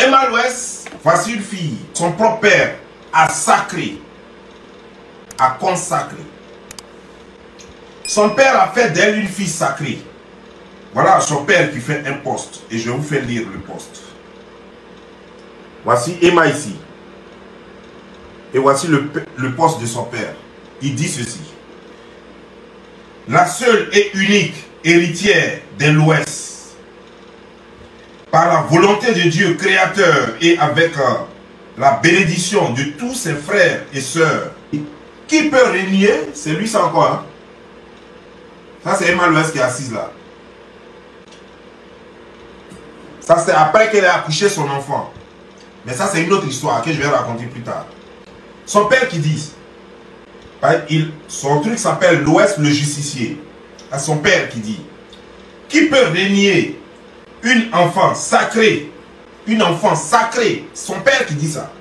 Emma Louès, voici une fille. Son propre père a sacré, a consacré. Son père a fait d'elle une fille sacrée. Voilà son père qui fait un poste. Et je vais vous faire lire le poste. Voici Emma ici. Et voici le poste de son père. Il dit ceci. La seule et unique héritière de l'Ouest, par la volonté de Dieu créateur et avec la bénédiction de tous ses frères et sœurs, qui peut régner, c'est lui ça encore. Hein? Ça c'est Emma Louès qui est assise là. Ça c'est après qu'elle a accouché son enfant. Mais ça c'est une autre histoire que je vais raconter plus tard. Son père qui dit, son truc s'appelle l'Ouest le justicier. À son père qui dit, qui peut régner une enfant sacrée, son père qui dit ça,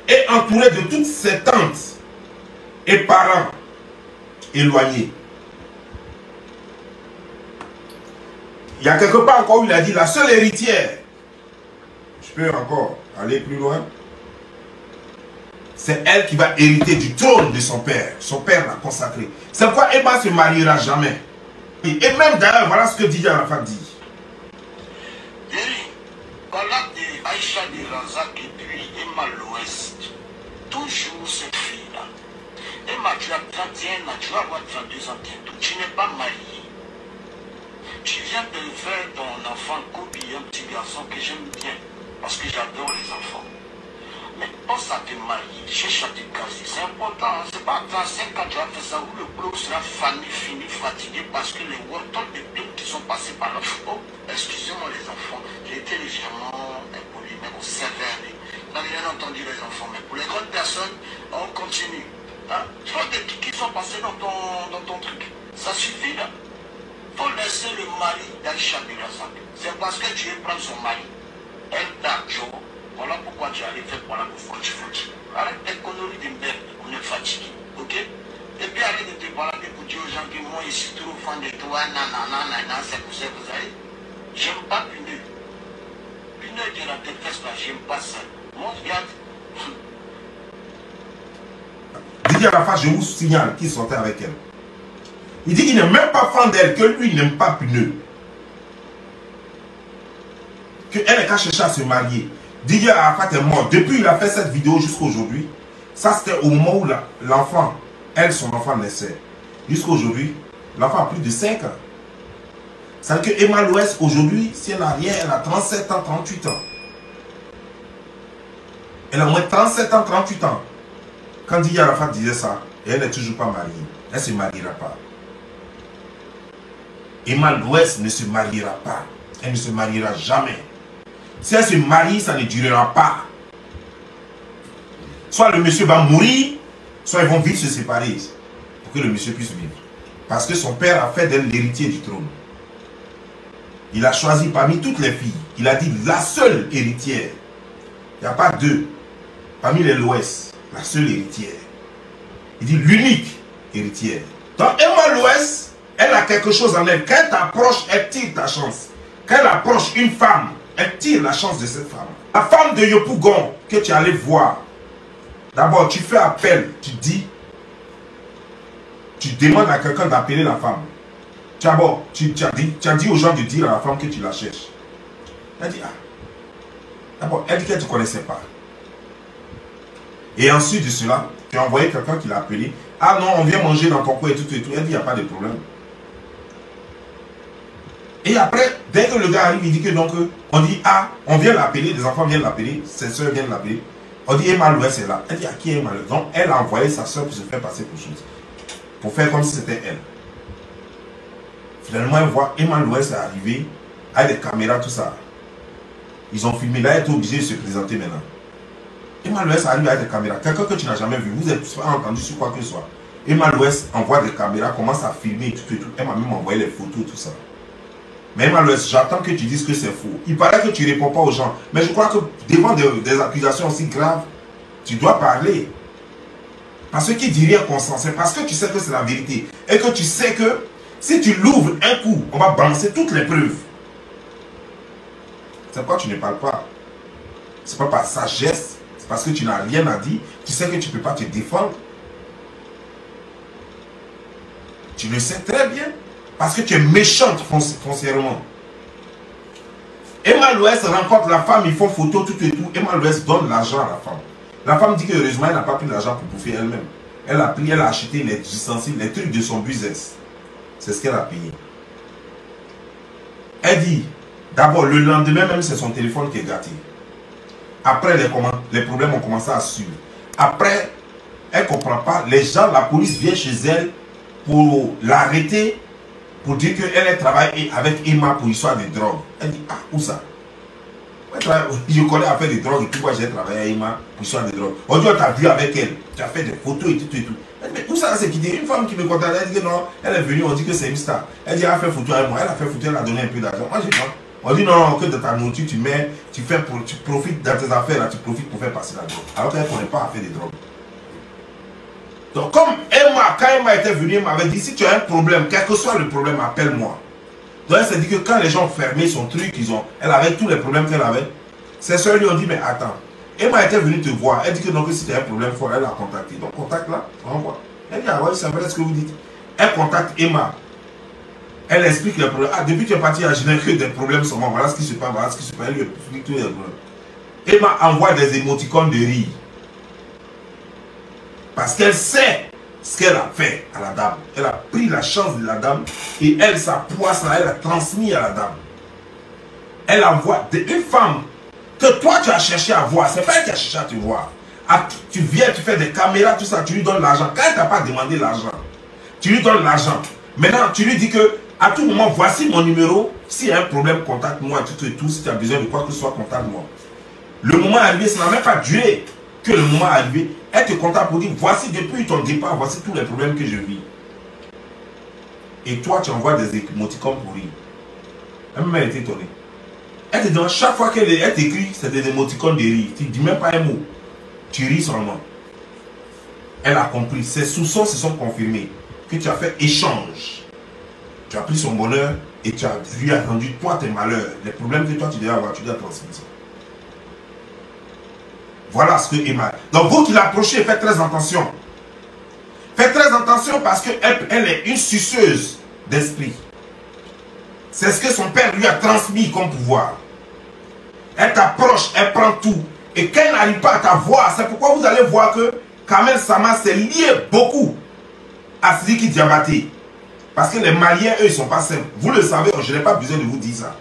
et entouré de toutes ses tantes et parents éloignés. Il y a quelque part encore où il a dit la seule héritière. Je peux encore aller plus loin. C'est elle qui va hériter du trône de son père. Son père l'a consacré. C'est pourquoi Emma ne se mariera jamais. Et même d'ailleurs, voilà ce que Didier Arafat dit. Voilà de Aïcha de Razak et puis Emma l'Ouest. Toujours cette fille-là. Emma, tu as 31 ans, tu vas avoir 32 ans bientôt. Tu n'es pas mariée. Tu viens de faire ton enfant Kobi, un petit garçon que j'aime bien. Parce que j'adore les enfants. Mais pense à te marier, cherche à te caser. C'est important. C'est pas à 35 ans tu vas faire ça où le bloc sera fini, fatigué parce que les wortons de plumes qui sont passés par là. Oh, excusez-moi les enfants. J'ai été légèrement impoli, mais au sévère. Vous n'avez rien entendu les enfants. Mais pour les grandes personnes, on continue. Hein? Tu vois des trucs qui sont passés dans ton truc. Ça suffit là. Faut laisser le mari d'Aïcha de Razak. C'est parce que tu veux prendre son mari. Elle t'a Joe. Voilà pourquoi tu allais faire pour la foutu. Arrête tes conneries de merde, on est fatigué, ok? Et puis arrête de te balader pour dire aux gens que moi je suis trop fan de toi, nanana, c'est pour ça que vous allez. J'aime pas Pineux. Pineux de la tête là, j'aime pas ça. Moi, regarde. Didier Arafat, je vous signale qu'il sortait avec elle. Il dit qu'il n'est même pas fan d'elle, que lui il n'aime pas Pineux. Qu'elle n'est qu'à chercher à se marier. Didier Arafat est mort. Depuis il a fait cette vidéo jusqu'à aujourd'hui. Ça c'était au moment où l'enfant, son enfant naissait. Jusqu'à aujourd'hui, l'enfant a plus de 5 ans. Ça veut dire que Emma Louès aujourd'hui, si elle n'a rien, elle a 37 ans, 38 ans. Elle a au moins 37 ans, 38 ans. Quand Didier Arafat disait ça, et elle n'est toujours pas mariée. Elle ne se mariera pas. Emma Louès ne se mariera pas. Elle ne se mariera jamais. Si elle se marie, ça ne durera pas. Soit le monsieur va mourir, soit ils vont vite se séparer pour que le monsieur puisse vivre. Parce que son père a fait d'elle l'héritier du trône. Il a choisi parmi toutes les filles. Il a dit la seule héritière. Il n'y a pas deux. Parmi les Louès, la seule héritière. Il dit l'unique héritière. Donc Emma Louès, elle a quelque chose en elle. Quand elle t'approche, elle tire ta chance. Quand elle approche une femme, elle tire la chance de cette femme. La femme de Yopougon que tu allais voir. D'abord, tu fais appel, tu dis, tu demandes à quelqu'un d'appeler la femme. D'abord, tu as dit aux gens de dire à la femme que tu la cherches. Elle dit, ah. D'abord, elle dit qu'elle ne te connaissait pas. Et ensuite de cela, tu as envoyé quelqu'un qui l'a appelé. Ah non, on vient manger dans ton coin et tout et tout. Elle dit, il n'y a pas de problème. Et après, dès que le gars arrive, il dit que donc, on dit, ah, on vient l'appeler, les enfants viennent l'appeler, ses soeurs viennent l'appeler. On dit, Emma Louès est là. Elle dit, à qui est Emma Louès? Donc, elle a envoyé sa soeur pour se faire passer pour chose. Pour faire comme si c'était elle. Finalement, elle voit Emma Louès est arrivée, avec des caméras, tout ça. Ils ont filmé, là, elle est obligée de se présenter maintenant. Emma Louès arrive avec des caméras. Quelqu'un que tu n'as jamais vu, vous n'avez pas entendu sur quoi que ce soit. Emma Louès envoie des caméras, commence à filmer et tout et tout. Elle m'a même envoyé les photos, tout ça. Mais Emma Louès, j'attends que tu dises que c'est faux. Il paraît que tu ne réponds pas aux gens. Mais je crois que devant des accusations aussi graves, tu dois parler. Parce que qui dit rien consent, c'est parce que tu sais que c'est la vérité. Et que tu sais que si tu l'ouvres un coup, on va balancer toutes les preuves. C'est pourquoi tu ne parles pas. c'est pas par sagesse, c'est parce que tu n'as rien à dire, tu sais que tu ne peux pas te défendre. Tu le sais très bien, parce que tu es méchante foncièrement. Emma Louest rencontre la femme, ils font photo, tout et tout. Emma Louest donne l'argent à la femme. La femme dit que heureusement, elle n'a pas pris l'argent pour bouffer elle-même. Elle a pris, elle a acheté les ustensiles, les trucs de son business. C'est ce qu'elle a payé. Elle dit, d'abord, le lendemain même, c'est son téléphone qui est gâté. Après, les problèmes ont commencé à suivre. Après, elle ne comprend pas. Les gens, la police vient chez elle pour l'arrêter, pour dire qu'elle travaille avec Emma pour l'histoire des drogues. Elle dit, ah, où ça? Je connais à faire des drogues et puis moi j'ai travaillé avec Emma pour l'histoire des drogues. Aujourd'hui, on t'a vu avec elle, tu as fait des photos et tout et tout. Elle dit, mais où ça c'est qui dit? Une femme qui me contacte, elle dit que non, elle est venue, on dit que c'est une star. Elle dit, elle a fait photo avec moi, elle a fait photo, elle a donné un peu d'argent. Moi j'ai pas. On dit non, que dans ta nourriture, tu profites dans tes affaires, là, tu profites pour faire passer la drogue. Alors qu'elle ne connaît pas à faire des drogues. Donc comme Emma, quand Emma était venue, elle m'avait dit, si tu as un problème, quel que soit le problème, appelle-moi. Donc elle s'est dit que quand les gens ont fermé son truc, elle avait tous les problèmes qu'elle avait. Ses soeurs lui ont dit, mais attends, Emma était venue te voir. Elle dit que non, que si tu as un problème fort, elle a contacté. Donc contacte-la, renvoie. Elle dit, ah ouais, c'est vrai ce que vous dites. Elle contacte Emma. Elle explique les problèmes. Ah, depuis que tu es parti, je n'ai que des problèmes sur moi. Voilà ce qui se passe, voilà ce qui se passe. Elle lui explique tous les problèmes. Emma envoie des émoticônes de rire. Parce qu'elle sait ce qu'elle a fait à la dame. Elle a pris la chance de la dame et elle, sa poisse là, elle a transmis à la dame. Elle envoie une femme que toi tu as cherché à voir. C'est pas elle qui a cherché à te voir. Tu viens, tu fais des caméras, tout ça, tu lui donnes l'argent. Quand elle t'a pas demandé l'argent, tu lui donnes l'argent. Maintenant, tu lui dis que à tout moment, voici mon numéro. S'il y a un problème, contacte-moi, tout et tout. Si tu as besoin de quoi que ce soit, contacte-moi. Le moment arrivé, ça n'a même pas duré que le moment arrivé. Elle te contacte pour dire, voici depuis ton départ, voici tous les problèmes que je vis. Et toi, tu envoies des émoticônes pour rire. Elle était étonnée. Elle te dit, chaque fois qu'elle t'écrit, c'est des émoticônes de rire. Tu ne dis même pas un mot. Tu ris seulement. Elle a compris. Ses soupçons se sont confirmés. Que tu as fait échange. Tu as pris son bonheur et tu lui as rendu toi tes malheurs. Les problèmes que toi tu devais avoir, tu dois transmettre ça. Voilà ce que Emma. Donc vous qui l'approchez, faites très attention. Faites très attention parce qu'elle est une suceuse d'esprit. C'est ce que son père lui a transmis comme pouvoir. Elle t'approche, elle prend tout. Et quand elle n'arrive pas à t'avoir, c'est pourquoi vous allez voir que Kamel Sama s'est lié beaucoup à Sidiki Diabaté. Parce que les Maliens, eux, ils ne sont pas simples. Vous le savez, je n'ai pas besoin de vous dire ça.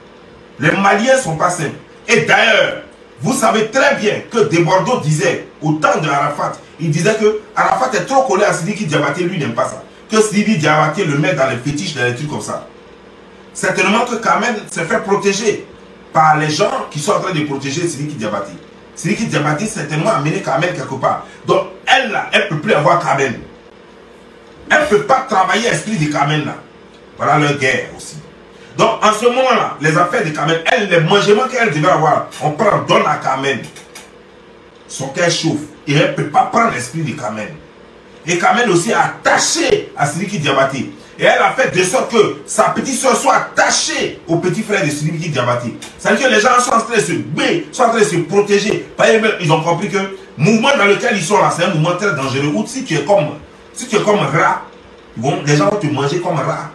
Les Maliens ne sont pas simples. Et d'ailleurs, vous savez très bien que Desbordeaux disait, au temps de Arafat, il disait que Arafat est trop collé à Sidiki Diabaté, lui n'aime pas ça. Que Sidiki Diabaté le met dans les fétiches, dans les trucs comme ça. Certainement que Kamel s'est fait protéger par les gens qui sont en train de protéger Sidiki Diabaté. Sidiki Diabaté certainement amené Kamel quelque part. Donc elle là, elle ne peut plus avoir Kamel. Elle ne peut pas travailler l'esprit de Kamel là. Voilà leur guerre aussi. Donc en ce moment-là, les affaires de Kamel, les mangements qu'elle devait avoir, on prend, donne à Kamel. Son cœur chauffe. Et elle ne peut pas prendre l'esprit de Kamel. Et Kamel aussi est attaché à Sidiki Diabaté. Et elle a fait de sorte que sa petite soeur soit attachée au petit frère de Sidiki Diabaté. C'est-à-dire que les gens sont en train de se battre, sont en train de se protéger. Ils ont compris que le mouvement dans lequel ils sont là, c'est un mouvement très dangereux. Ou si tu es comme rat, les gens vont te manger comme rat.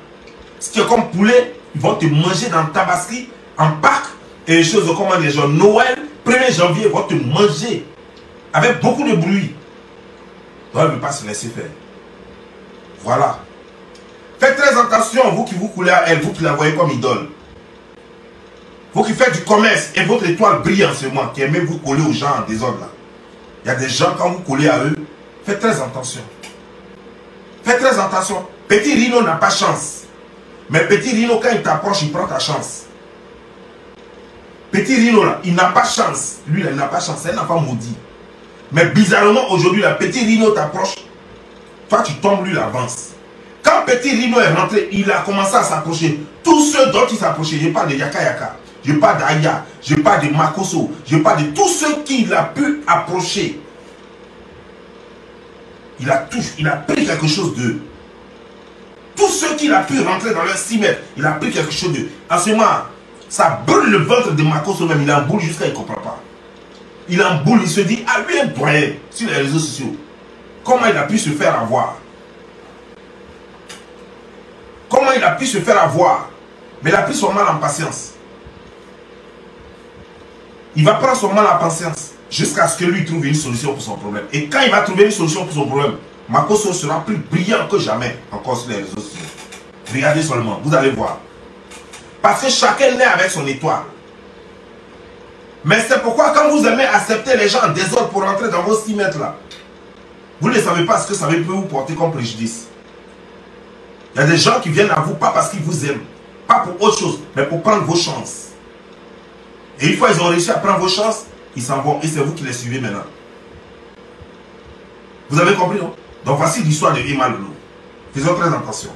Si tu es comme poulet, ils vont te manger dans ta basserie, en Pâques, et les choses comme les gens Noël, 1er janvier, ils vont te manger. Avec beaucoup de bruit. Donc elle ne peut pas se laisser faire. Voilà. Faites très attention, vous qui vous coulez à elle, vous qui la voyez comme idole. Vous qui faites du commerce et votre étoile brille en ce moment, qui aimez vous coller aux gens en désordre là. Il y a des gens, quand vous collez à eux, faites très attention. Faites très attention. Petit Rino n'a pas chance. Mais Petit Rino, quand il t'approche, il prend ta chance. Petit Rino là, il n'a pas chance. Lui là, il n'a pas chance. C'est un enfant maudit. Mais bizarrement, aujourd'hui, là, Petit Rino t'approche. Toi, tu tombes, lui, il avance. Quand Petit Rino est rentré, il a commencé à s'approcher. Tous ceux dont il s'approchait, je parle de Yaka Yaka, je parle d'Aya, je parle de Makoso, je parle de tous ceux qu'il a pu approcher. Il a pris quelque chose d'eux. Tous ceux qu'il a pu rentrer dans leur 6 mètres, il a pris quelque chose d'eux. En ce moment, ça brûle le ventre de Makoso même, il en boule jusqu'à il ne comprend pas. Il en boule, il se dit, ah lui un doyen sur les réseaux sociaux. Comment il a pu se faire avoir? Comment il a pu se faire avoir? Mais il a pris son mal en patience. Il va prendre son mal en patience jusqu'à ce que lui trouve une solution pour son problème. Et quand il va trouver une solution pour son problème, Makosso sera plus brillant que jamais encore sur les réseaux sociaux. Regardez seulement, vous allez voir. Parce que chacun naît avec son étoile. Mais c'est pourquoi quand vous aimez accepter les gens en désordre pour rentrer dans vos 6 mètres là, vous ne savez pas ce que ça peut vous porter comme préjudice. Il y a des gens qui viennent à vous pas parce qu'ils vous aiment, pas pour autre chose, mais pour prendre vos chances. Et une fois qu'ils ont réussi à prendre vos chances, ils s'en vont et c'est vous qui les suivez maintenant. Vous avez compris, non? Donc voici l'histoire de Emma Lolo. Faisons très attention.